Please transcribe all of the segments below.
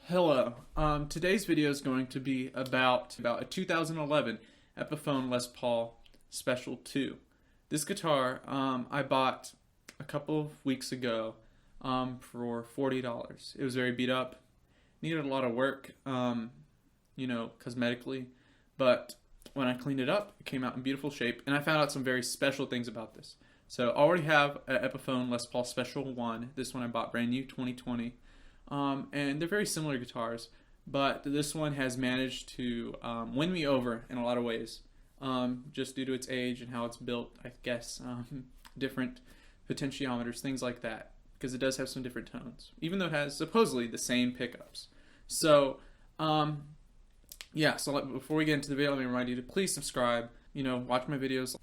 Hello. Today's video is going to be about a 2011 Epiphone Les Paul Special 2. This guitar I bought a couple of weeks ago for $40. It was very beat up, needed a lot of work, cosmetically, but when I cleaned it up, it came out in beautiful shape, and I found out some very special things about this. So I already have an Epiphone Les Paul Special 1. This one I bought brand new, 2020. And they're very similar guitars, but this one has managed to win me over in a lot of ways, just due to its age and how it's built, I guess, different potentiometers, things like that, because it does have some different tones, even though it has supposedly the same pickups. So, before we get into the video, let me remind you to please subscribe, watch my videos,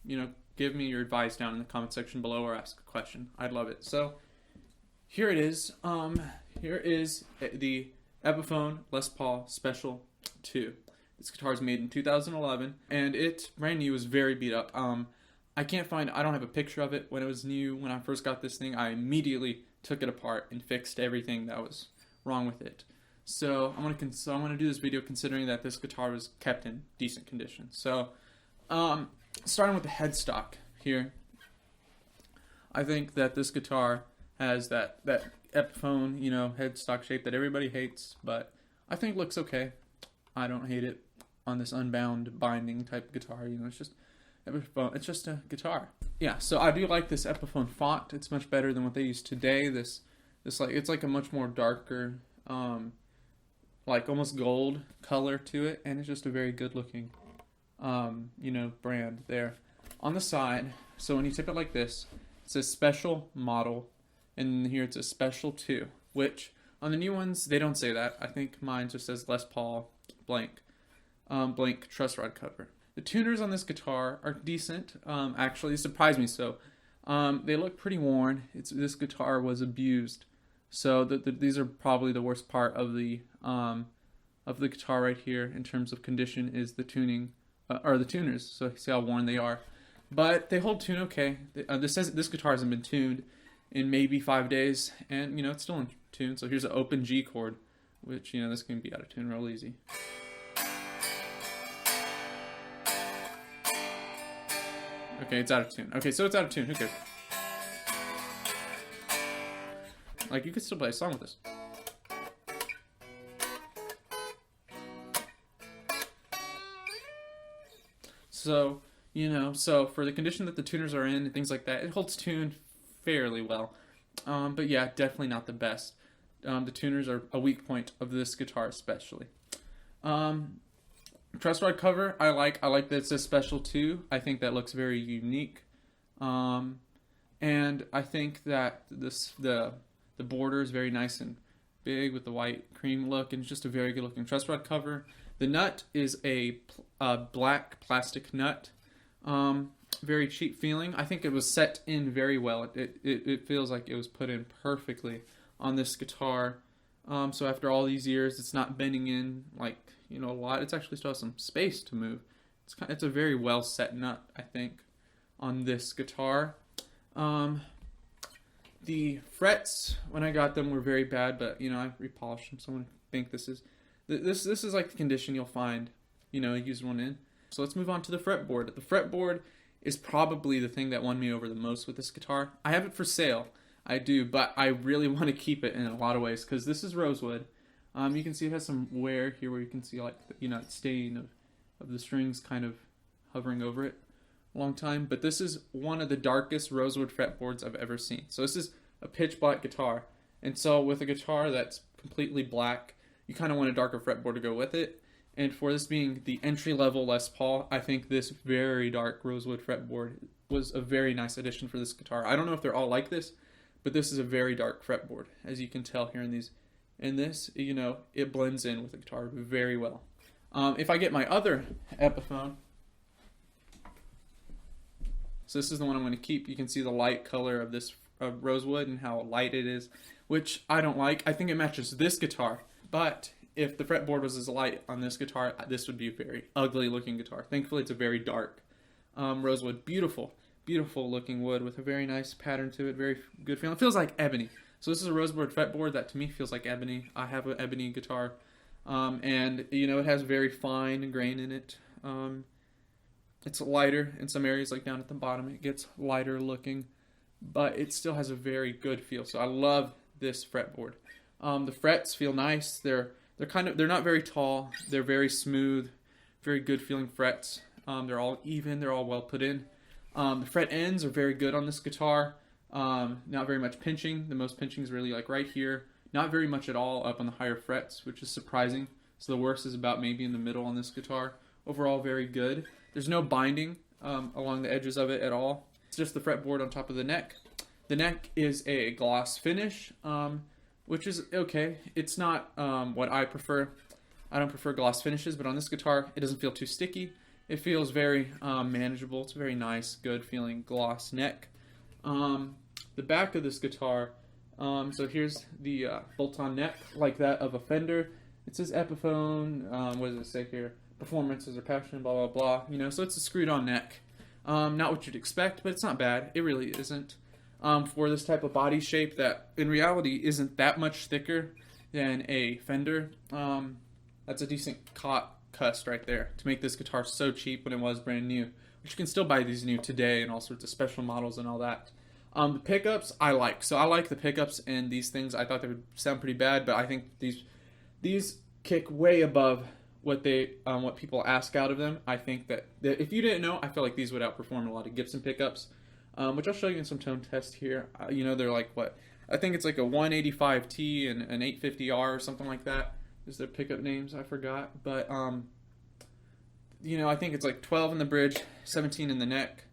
give me your advice down in the comment section below or ask a question. I'd love it. So, here it is. Here is the Epiphone Les Paul Special 2. This guitar is made in 2011, and it brand new was very beat up. I don't have a picture of it when it was new. When I first got this thing, I immediately took it apart and fixed everything that was wrong with it. So I'm gonna do this video considering that this guitar was kept in decent condition. So, starting with the headstock here, I think that this guitar has that Epiphone, headstock shape that everybody hates, but I think looks okay. I don't hate it on this unbound binding type guitar. It's just Epiphone. It's just a guitar. Yeah, so I do like this Epiphone font. It's much better than what they use today. It's like a much more darker, like almost gold color to it, and it's just a very good looking, brand there. On the side, so when you tip it like this, it says Special Model. And here it's a Special 2, which on the new ones, they don't say that. I think mine just says Les Paul blank truss rod cover. The tuners on this guitar are decent. Actually, surprised me so. They look pretty worn. This guitar was abused. So these are probably the worst part of the guitar right here in terms of condition is the tuning, or the tuners. So see how worn they are. But they hold tune okay. This guitar hasn't been tuned in maybe 5 days, and it's still in tune. So here's an open G chord, which this can be out of tune real easy. Okay, it's out of tune. Okay, so it's out of tune. Who cares? Like, you could still play a song with this. So so for the condition that the tuners are in and things like that, it holds tune fairly well, but yeah, definitely not the best. The tuners are a weak point of this guitar especially. Truss rod cover, I like that it's a Special 2. I think that looks very unique, and I think that the border is very nice and big with the white cream look, and it's just a very good looking truss rod cover. The nut is a black plastic nut. Very cheap feeling. I think it was set in very well. It feels like it was put in perfectly on this guitar. So after all these years, it's not bending in like a lot. It's actually still has some space to move. It's a very well set nut, I think, on this guitar. The frets when I got them were very bad, but I repolished them. So I think this is like the condition you'll find use one in. So let's move on to the fretboard. The fretboard is probably the thing that won me over the most with this guitar. I have it for sale. I do, but I really want to keep it in a lot of ways because this is rosewood. You can see it has some wear here where you can see like stain of the strings kind of hovering over it a long time. But this is one of the darkest rosewood fretboards I've ever seen. So this is a pitch black guitar. And so with a guitar that's completely black, you kind of want a darker fretboard to go with it. And for this being the entry-level Les Paul, I think this very dark rosewood fretboard was a very nice addition for this guitar. I don't know if they're all like this, but this is a very dark fretboard, as you can tell here in these. In this, it blends in with the guitar very well. If I get my other Epiphone, so this is the one I'm going to keep. You can see the light color of this rosewood and how light it is, which I don't like. I think it matches this guitar, but if the fretboard was as light on this guitar, this would be a very ugly looking guitar. Thankfully, it's a very dark rosewood. Beautiful looking wood with a very nice pattern to it. Very good feeling. It feels like ebony. So this is a rosewood fretboard that to me feels like ebony. I have an ebony guitar, and you know, it has very fine grain in it. It's lighter in some areas, like down at the bottom. It gets lighter looking, but it still has a very good feel. So I love this fretboard. The frets feel nice. They're not very tall. They're very smooth, very good feeling frets. They're all even. They're all well put in. The fret ends are very good on this guitar. Not very much pinching. The most pinching is really like right here. Not very much at all up on the higher frets, which is surprising. So the worst is about maybe in the middle on this guitar. Overall, very good. There's no binding along the edges of it at all. It's just the fretboard on top of the neck. The neck is a gloss finish, which is okay. It's not what I prefer. I don't prefer gloss finishes, but on this guitar, it doesn't feel too sticky. It feels very manageable. It's a very nice, good feeling gloss neck. The back of this guitar, so here's the bolt-on neck, like that of a Fender. It says Epiphone, what does it say here? Performances or passion, blah, blah, blah. You know, so it's a screwed-on neck. Not what you'd expect, but it's not bad. It really isn't. For this type of body shape that, in reality, isn't that much thicker than a Fender, that's a decent cost right there to make this guitar so cheap when it was brand new. But you can still buy these new today and all sorts of special models and all that. The pickups I like. So I like the pickups and these things. I thought they would sound pretty bad, but I think these kick way above what people ask out of them. I think that if you didn't know, I feel like these would outperform a lot of Gibson pickups, which I'll show you in some tone tests here. You know, they're like what? I think it's like a 185T and an 850R or something like that. Is their pickup names? I forgot, but you know, I think it's like 12 in the bridge, 17 in the neck,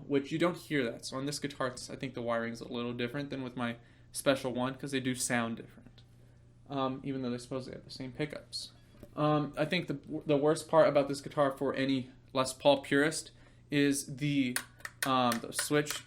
which you don't hear that. So on this guitar, I think the wiring's a little different than with my special one because they do sound different, even though they supposedly have the same pickups. I think the worst part about this guitar for any Les Paul purist is the switch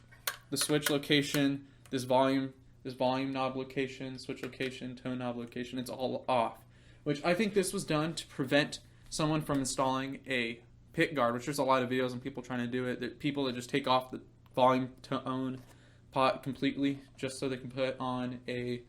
location, this volume knob location, switch location, tone knob location. It's all off, which I think this was done to prevent someone from installing a pick guard, which there's a lot of videos and people trying to do it. That people that just take off the volume tone pot completely just so they can put on a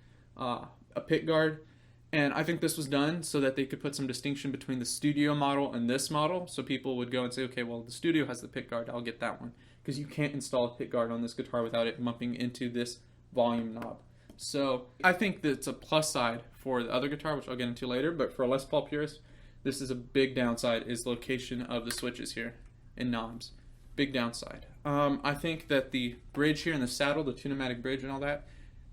pick guard. And I think this was done so that they could put some distinction between the studio model and this model. So people would go and say, okay, well, the studio has the pick guard, I'll get that one. Because you can't install a pick guard on this guitar without it bumping into this volume knob. So I think that's a plus side for the other guitar, which I'll get into later. But for a Les Paul purist, this is a big downside, is location of the switches here and knobs. Big downside. I think that the bridge here and the saddle, the two-pneumatic bridge and all that,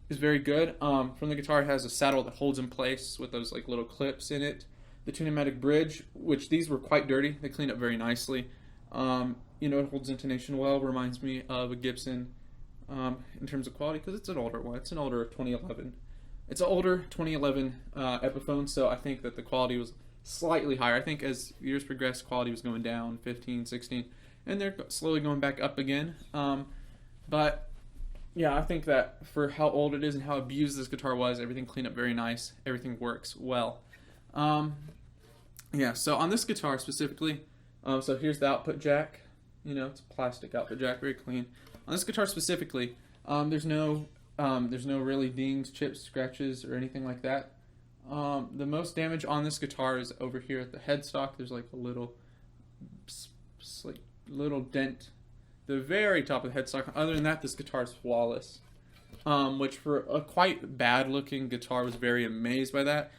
is very good. From the guitar, it has a saddle that holds in place with those like little clips in it. The two-pneumatic bridge, which these were quite dirty, they cleaned up very nicely. You know, it holds intonation well. Reminds me of a Gibson in terms of quality because it's an older one. It's an older 2011. It's an older 2011 Epiphone, so I think that the quality was slightly higher. I think as years progressed, quality was going down, 15, 16, and they're slowly going back up again. But yeah, I think that for how old it is and how abused this guitar was, everything cleaned up very nice. Everything works well. Yeah, so on this guitar specifically, so here's the output jack. You know, it's a plastic output jack, very clean. On this guitar specifically, there's no really dings, chips, scratches, or anything like that. The most damage on this guitar is over here at the headstock. There's like a little dent, the very top of the headstock. Other than that, this guitar is flawless. Which for a quite bad looking guitar, was very amazed by that.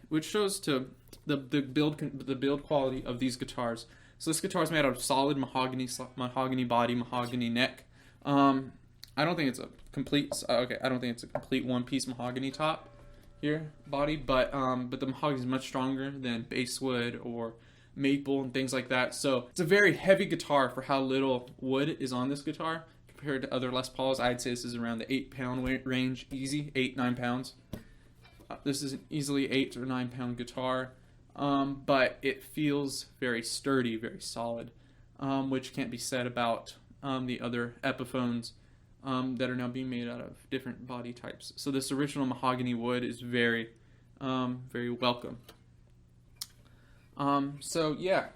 Which shows to the build quality of these guitars. So this guitar is made out of solid mahogany body, mahogany neck. I don't think it's a complete. I don't think it's a complete one-piece mahogany top here body, but the mahogany is much stronger than basswood or maple and things like that. So it's a very heavy guitar for how little wood is on this guitar compared to other Les Pauls. I'd say this is around the 8-pound range, easy 8-9 pounds. This is an easily 8 or 9 pound guitar. But it feels very sturdy, very solid, which can't be said about the other Epiphones that are now being made out of different body types. So this original mahogany wood is very, very welcome. So yeah,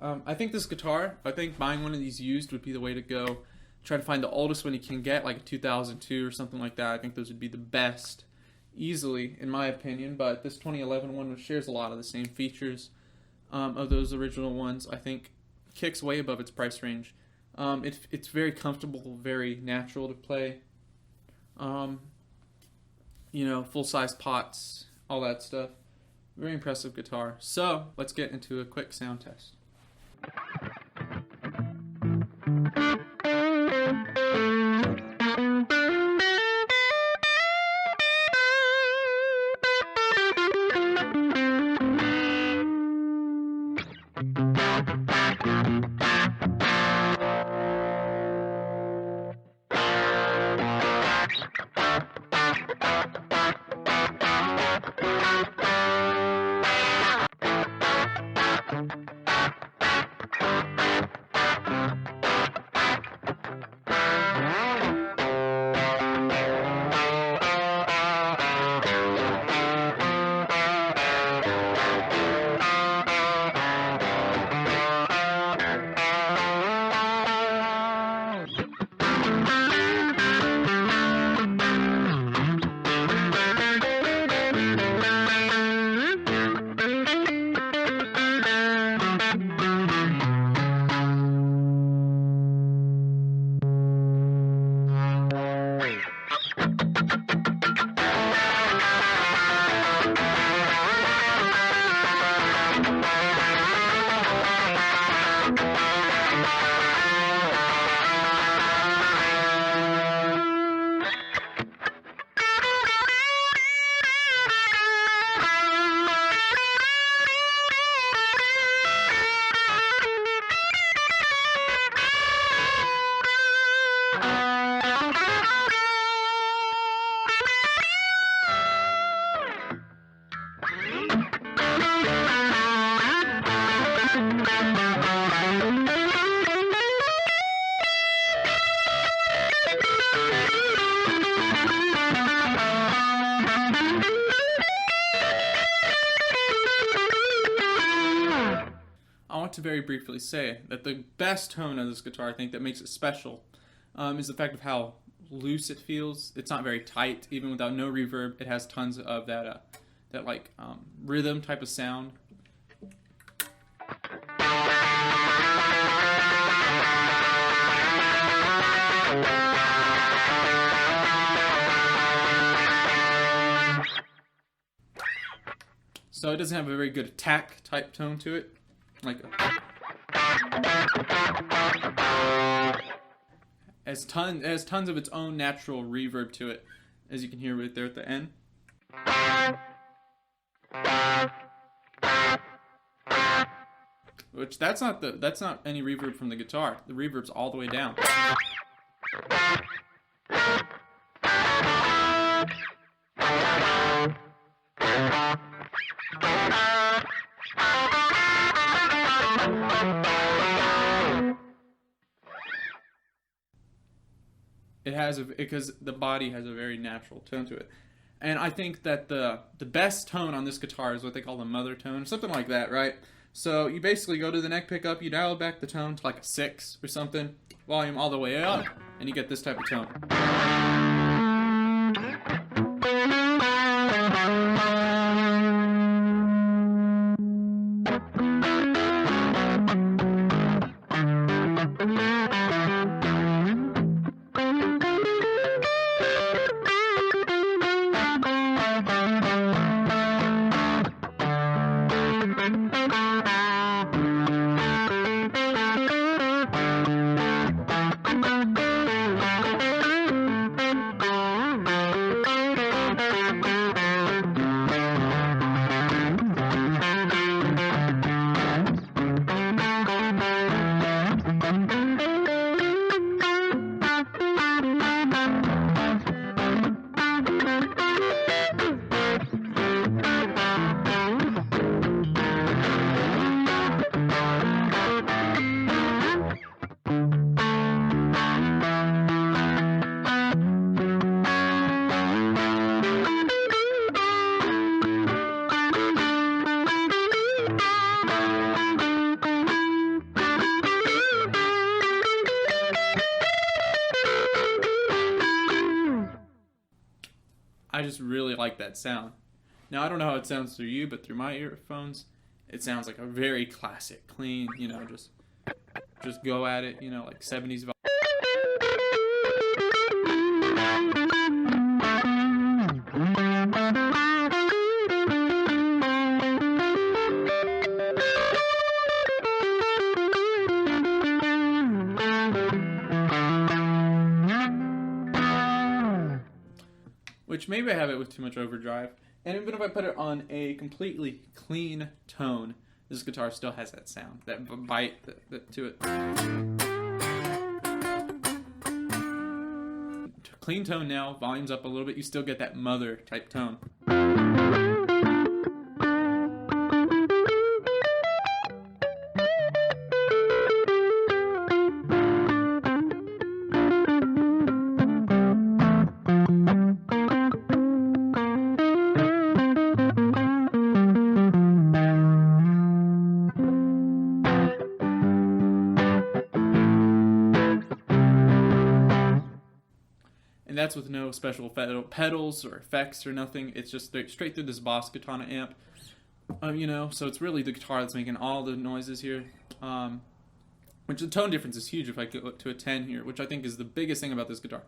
I think this guitar, I think buying one of these used would be the way to go. Try to find the oldest one you can get, like a 2002 or something like that. I think those would be the best, easily, in my opinion. But this 2011 one, which shares a lot of the same features of those original ones, I think kicks way above its price range. It's very comfortable, very natural to play. Full-size pots, all that stuff. Very impressive guitar. So, let's get into a quick sound test. I want to very briefly say that the best tone of this guitar, I think, that makes it special, is the fact of how loose it feels. It's not very tight, even without no reverb. It has tons of that rhythm type of sound. So it doesn't have a very good attack type tone to it. Has tons of its own natural reverb to it, as you can hear right there at the end. Which that's not any reverb from the guitar. The reverb's all the way down. Because the body has a very natural tone to it. And I think that the best tone on this guitar is what they call the mother tone, something like that, right? So you basically go to the neck pickup, you dial back the tone to like a 6 or something, volume all the way up, and you get this type of tone. just really like that sound. Now, I don't know how it sounds through you, but through my earphones, it sounds like a very classic, clean, you know, just go at it, you know, like 70s. Which maybe I have it with too much overdrive. And even if I put it on a completely clean tone, this guitar still has that sound, that bite to it. Clean tone now, volume's up a little bit, you still get that mother type tone. And that's with no special pedals or effects or nothing. It's just straight through this Boss Katana amp. You know, so it's really the guitar that's making all the noises here. Which the tone difference is huge if I go to a 10 here, which I think is the biggest thing about this guitar.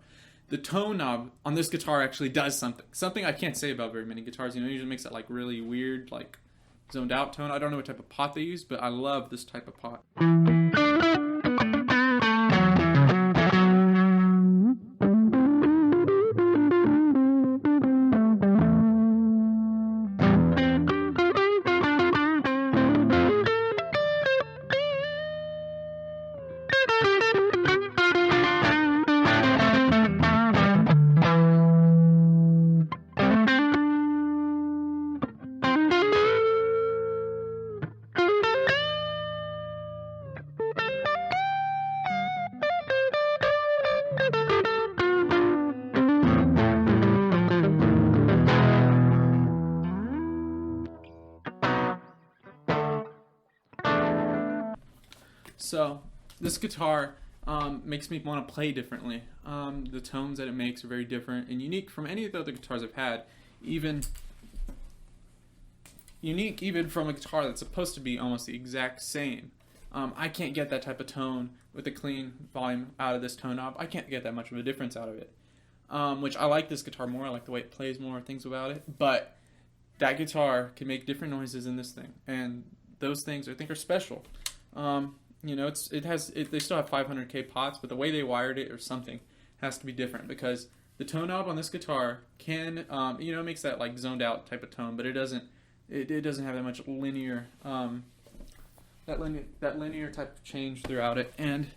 The tone knob on this guitar actually does something. Something I can't say about very many guitars. You know, it usually makes that like really weird, like zoned out tone. I don't know what type of pot they use, but I love this type of pot. So this guitar makes me want to play differently. The tones that it makes are very different and unique from any of the other guitars I've had. Unique even from a guitar that's supposed to be almost the exact same. I can't get that type of tone with a clean volume out of this tone knob. I can't get that much of a difference out of it. Which I like this guitar more. I like the way it plays more, things about it. But that guitar can make different noises than this thing. And those things I think are special. You know, they still have 500K pots, but the way they wired it or something has to be different because the tone knob on this guitar can, you know, it makes that like zoned out type of tone, but it doesn't have that much linear, that linear type of change throughout it, and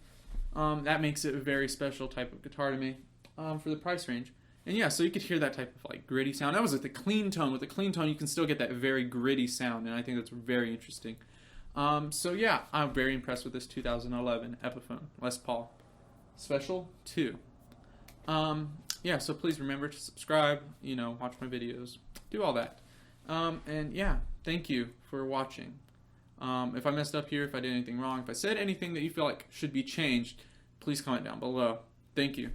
that makes it a very special type of guitar to me for the price range. And yeah, so you could hear that type of like gritty sound. That was with the clean tone. With the clean tone, you can still get that very gritty sound, and I think that's very interesting. So yeah, I'm very impressed with this 2011 Epiphone Les Paul Special 2. Yeah, so please remember to subscribe, you know, watch my videos, do all that. And yeah, thank you for watching. If I messed up here, if I did anything wrong, if I said anything that you feel like should be changed, please comment down below. Thank you.